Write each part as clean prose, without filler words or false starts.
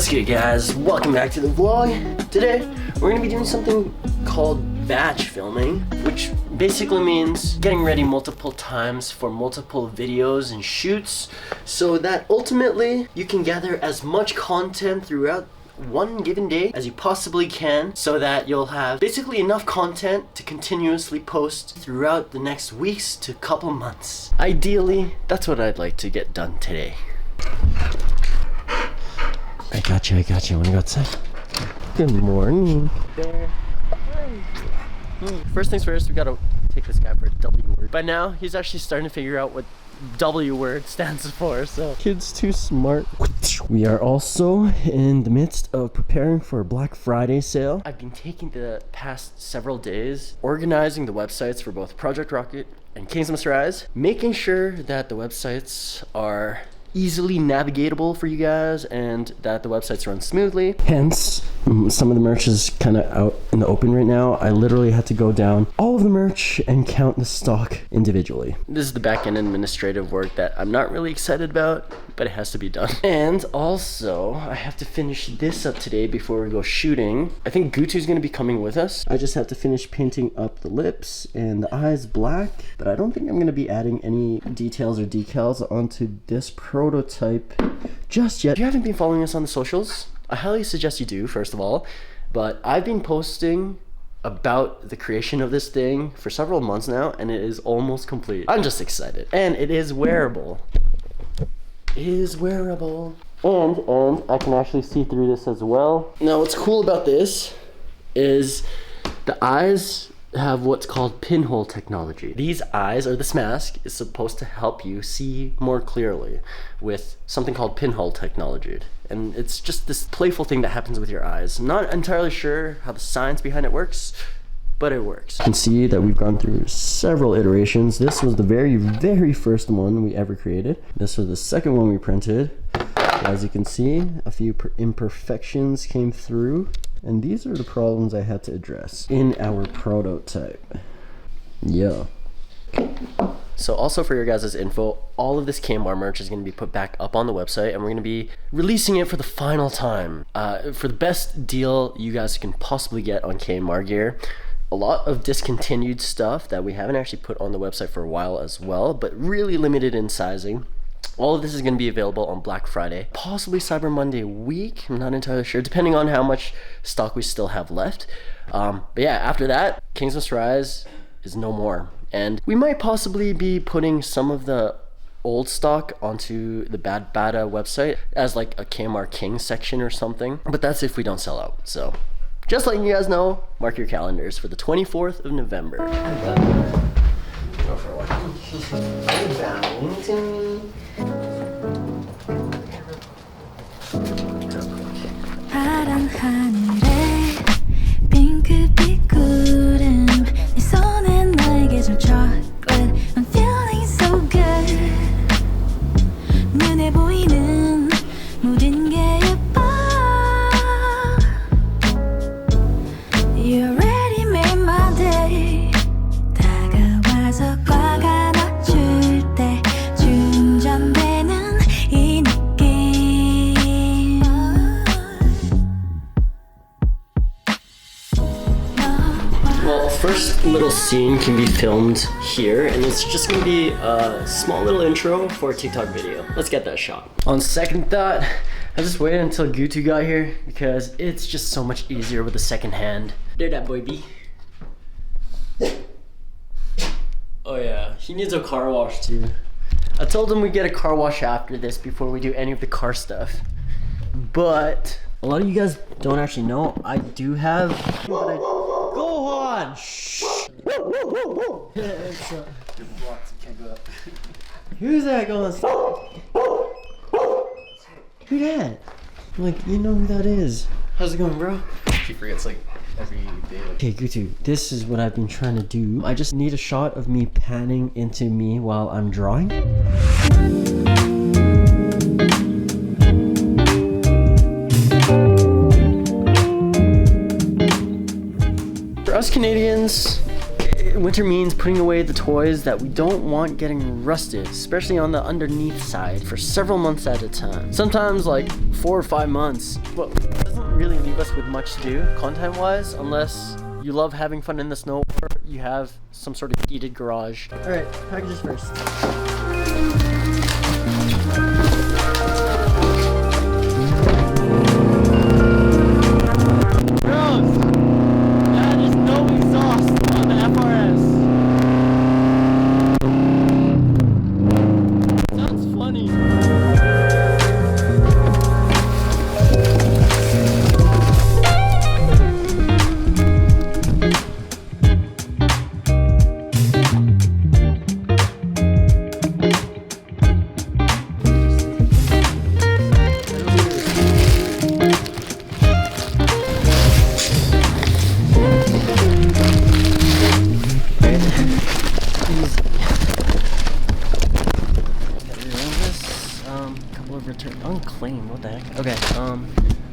What's good, guys? Welcome back to the vlog. Today, we're gonna be doing something called batch filming, which basically means getting ready multiple times for multiple videos and shoots so that ultimately you can gather as much content throughout one given day as you possibly can, so that you'll have basically enough content to continuously post throughout the next weeks to couple months. Ideally, that's what I'd like to get done today. I got you. Wanna go outside? Good morning. There. First things first, we gotta take this guy for a W word. By now, he's actually starting to figure out what W word stands for, so. Kid's too smart. We are also in the midst of preparing for a Black Friday sale. I've been taking the past several days organizing the websites for both Project Rocket and Kings Must Rise, making sure that the websites are easily navigatable for you guys and that the websites run smoothly. Hence, some of the merch is kind of out in the open right now. I literally had to go down all of the merch and count the stock individually. This is the back-end administrative work that I'm not really excited about, but it has to be done. And also, I have to finish this up today before we go shooting. I think Gutu's gonna be coming with us. I just have to finish painting up the lips and the eyes black, but I don't think I'm gonna be adding any details or decals onto this prototype just yet. If you haven't been following us on the socials, I highly suggest you do, first of all, but I've been posting about the creation of this thing for several months now, and it is almost complete. I'm just excited. And it is wearable. And I can actually see through this as well. Now what's cool about this is the eyes have what's called pinhole technology. These eyes, or this mask, is supposed to help you see more clearly with something called pinhole technology. And it's just this playful thing that happens with your eyes. I'm not entirely sure how the science behind it works, but it works. You can see that we've gone through several iterations. This was the very first one we ever created. This was the second one we printed. As you can see, a few imperfections came through, and these are the problems I had to address in our prototype. Yeah. So also for your guys' info, all of this KMR merch is going to be put back up on the website, and we're going to be releasing it for the final time. For the best deal you guys can possibly get on KMR gear. A lot of discontinued stuff that we haven't actually put on the website for a while as well, but really limited in sizing. All of this is going to be available on Black Friday, possibly Cyber Monday week. I'm not entirely sure, depending on how much stock we still have left. But yeah, after that, Kings Must Rise is no more. And we might possibly be putting some of the old stock onto the badbata website as like a KMR King section or something. But that's if we don't sell out. So just letting you guys know, mark your calendars for the 24th of November. Go for a walk. 파란 하늘에 핑크빛 구름 네 손에 나에게 준 chocolate I'm feeling so good 눈에 보이는 모든 게 예뻐 You already made my day 다가와서 꽉 안아줄 때 충전되는 이 느낌 Well, first little scene can be filmed here, and it's just gonna be a small little intro for a TikTok video. Let's get that shot. On second thought, I just waited until Gutu got here because it's just so much easier with the second hand. There that boy be. Oh yeah, he needs a car wash too. I told him we'd get a car wash after this before we do any of the car stuff. But a lot of you guys don't actually know, I do have... Go on! Shh! Who's that going? Who that? Like, you know who that is. How's it going, bro? She forgets like every day. Okay, Gutu, this is what I've been trying to do. I just need a shot of me panning into me while I'm drawing. For us Canadians, Winter means putting away the toys that we don't want getting rusted, especially on the underneath side, for several months at a time. Sometimes like 4 or 5 months, but it doesn't really leave us with much to do content-wise, unless you love having fun in the snow or you have some sort of heated garage. All right, packages first. Unclaimed, what the heck? Okay,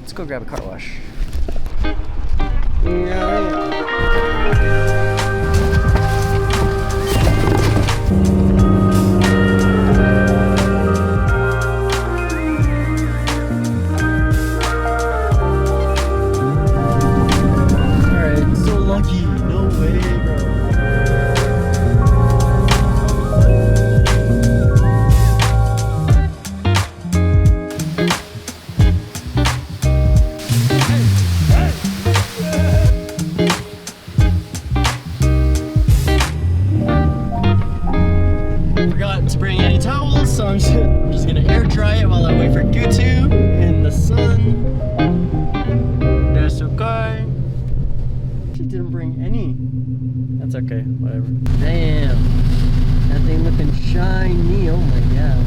let's go grab a car wash. Alright, so lucky, no way, bro. So I'm just gonna air dry it while I wait for Gutu in the sun. That's okay. She didn't bring any. That's okay, whatever. Damn, that thing looking shiny. Oh my god.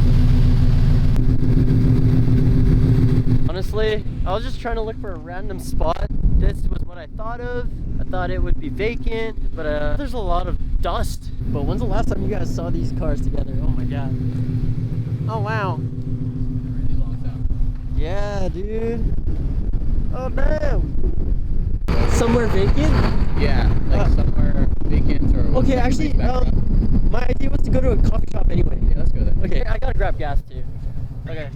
Honestly, I was just trying to look for a random spot. This was what I thought of. I thought it would be vacant, but there's a lot of dust. But when's the last time you guys saw these cars together? Oh my god. Oh wow. Really long time. Yeah, dude. Oh damn. Somewhere vacant? Yeah, like somewhere vacant or. Okay, actually, my idea was to go to a coffee shop anyway. Yeah, let's go there. Okay, I gotta grab gas too. Okay.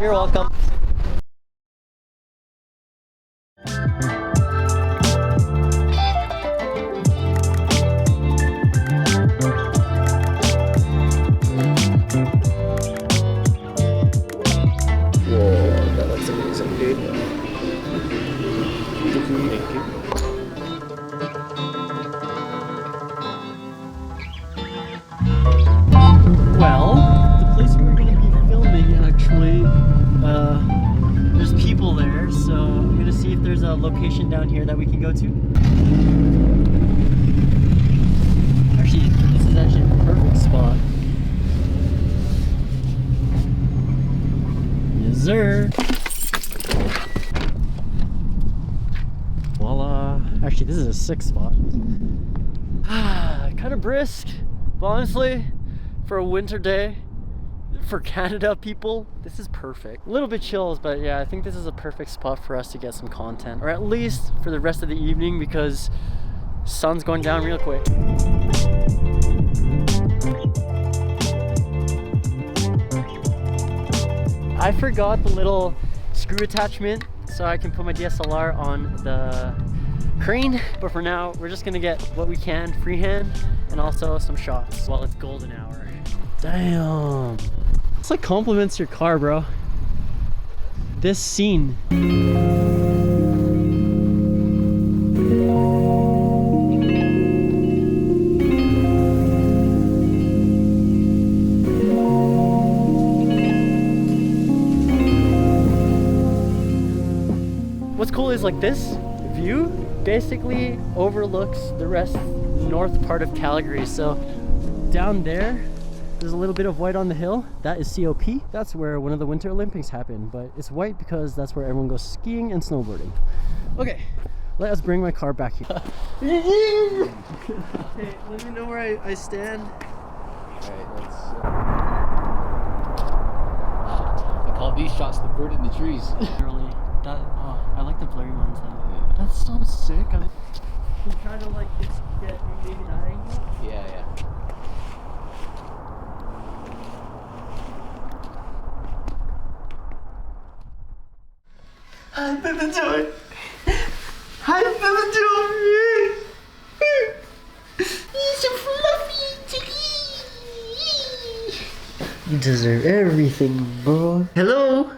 You're welcome. Whoa, that looks amazing, dude. Thank you. Well, the place we were going to be filming actually, there's people there, so I'm gonna see if there's a location down here that we can go to. Actually, this is actually a perfect spot. Yes, sir. Voila. Actually, this is a sick spot. Kind of brisk, but honestly, for a winter day, for Canada people, this is perfect. A little bit chills, but yeah, I think this is a perfect spot for us to get some content, or at least for the rest of the evening, because sun's going down real quick. I forgot the little screw attachment so I can put my DSLR on the crane, but for now we're just gonna get what we can freehand and also some shots while it's golden hour. Damn, it's like compliments your car, bro. This scene. What's cool is like this view basically overlooks the rest north part of Calgary. So down there, there's a little bit of white on the hill. That is COP. That's where one of the Winter Olympics happened, but it's white because that's where everyone goes skiing and snowboarding. Okay, let us bring my car back here. Okay, let me know where I stand. Alright, let's. I call these shots the bird in the trees. Really, that, oh, I like the blurry ones though. That's so sick. I'm trying to like just get maybe that angle. Yeah, yeah. Hi, Baby Joy. Hi, Baby Joy. He's so fluffy, chicky. You deserve everything, bro. Hello.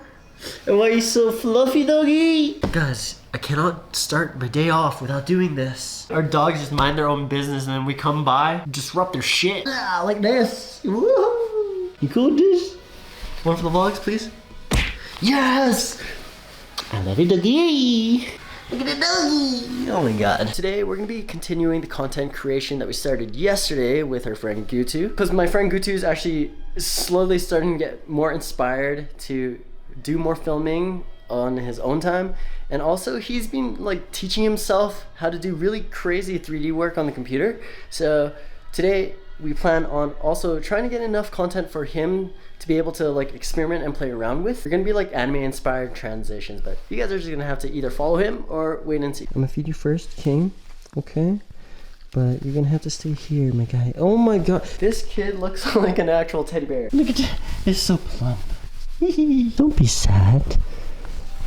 And why are you so fluffy, doggy? Guys, I cannot start my day off without doing this. Our dogs just mind their own business, and then we come by, disrupt their shit. Ah, like this. Woo-hoo. You cool with this? One for the vlogs, please. Yes. I love you, doggy. Look at the doggy. Oh my god. Today we're gonna be continuing the content creation that we started yesterday with our friend Gutu. Because my friend Gutu is actually slowly starting to get more inspired to do more filming on his own time. And also he's been like teaching himself how to do really crazy 3D work on the computer. So today we plan on also trying to get enough content for him to be able to like experiment and play around with. They're gonna be like anime inspired transitions, but you guys are just gonna have to either follow him or wait and see. I'm gonna feed you first, King. Okay? But you're gonna have to stay here, my guy. Oh my god. This kid looks like an actual teddy bear. Look at that. It's so plump. Don't be sad.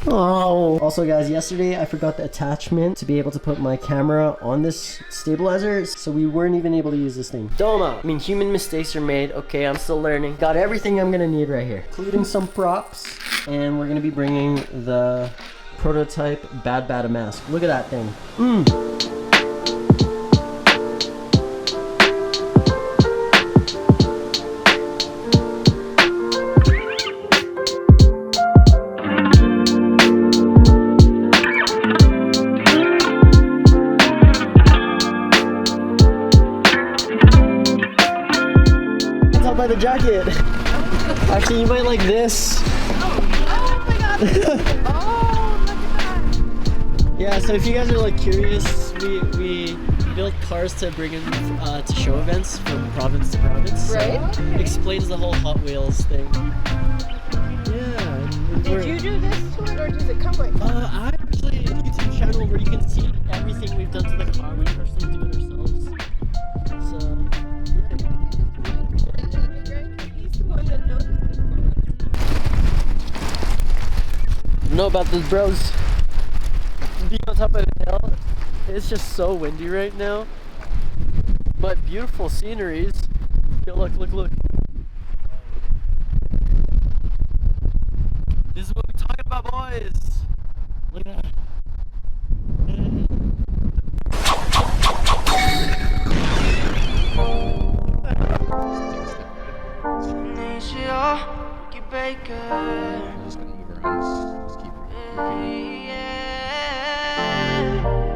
Oh. Also guys, yesterday I forgot the attachment to be able to put my camera on this stabilizer, so we weren't even able to use this thing. Doma. I mean, human mistakes are made. Okay, I'm still learning. Got everything I'm gonna need right here, including some props. And we're gonna be bringing the prototype badbata mask. Look at that thing. By the jacket. Actually, you might like this. Oh my god. Oh, look at that. Yeah, so if you guys are like curious, we built cars to bring in to show events from province to province. Right. So explains the whole Hot Wheels thing. Yeah. Did you do this to it, or does it come with? I actually have a YouTube channel where you can see everything we've done to the car. We personally do it ourselves. So know about this, bros. Being on top of the hill, it's just so windy right now, but beautiful sceneries. Yo, look. This is what we're talking about, boys. Look at that. Just gonna move around. Just keep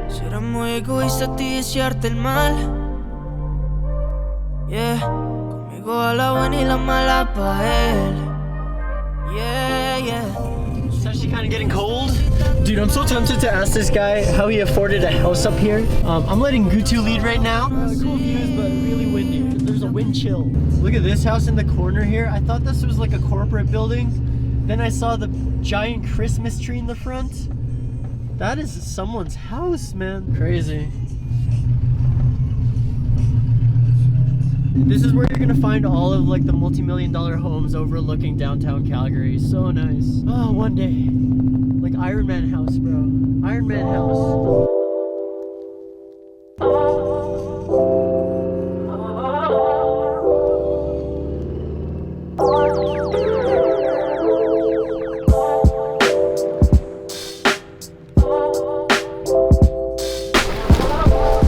Será muy egoísta a ti desearte el mal. Yeah, conmigo a la buena y la mala pa' él. Yeah. It's actually kind of getting cold. Dude, I'm so tempted to ask this guy how he afforded a house up here. I'm letting Gutu lead right now. Cool views, but really windy. There's a wind chill. Look at this house in the corner here. I thought this was like a corporate building. Then I saw the giant Christmas tree in the front. That is someone's house, man. Crazy. This is where you're gonna find all of like the multi-million-dollar homes overlooking downtown Calgary. So nice. Oh, one day. Like Iron Man house, bro. Iron Man house.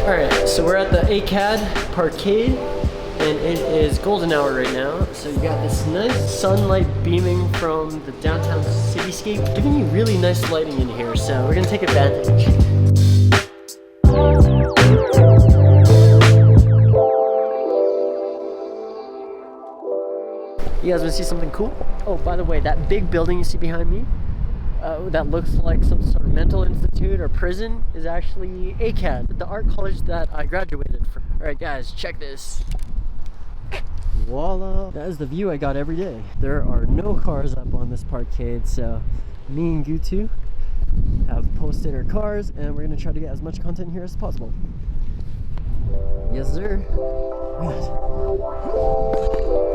Alright, so we're at the ACAD Parkade, and it is golden hour right now. So you got this nice sunlight beaming from the downtown cityscape, giving you really nice lighting in here, so we're gonna take advantage. You guys wanna see something cool? Oh, by the way, that big building you see behind me, that looks like some sort of mental institute or prison, is actually ACAD, the art college that I graduated from. Alright guys, check this. Voila! That is the view I got every day. There are no cars up on this parkade, so me and Gutu have posted our cars and we're gonna try to get as much content here as possible. Yes, sir. Good.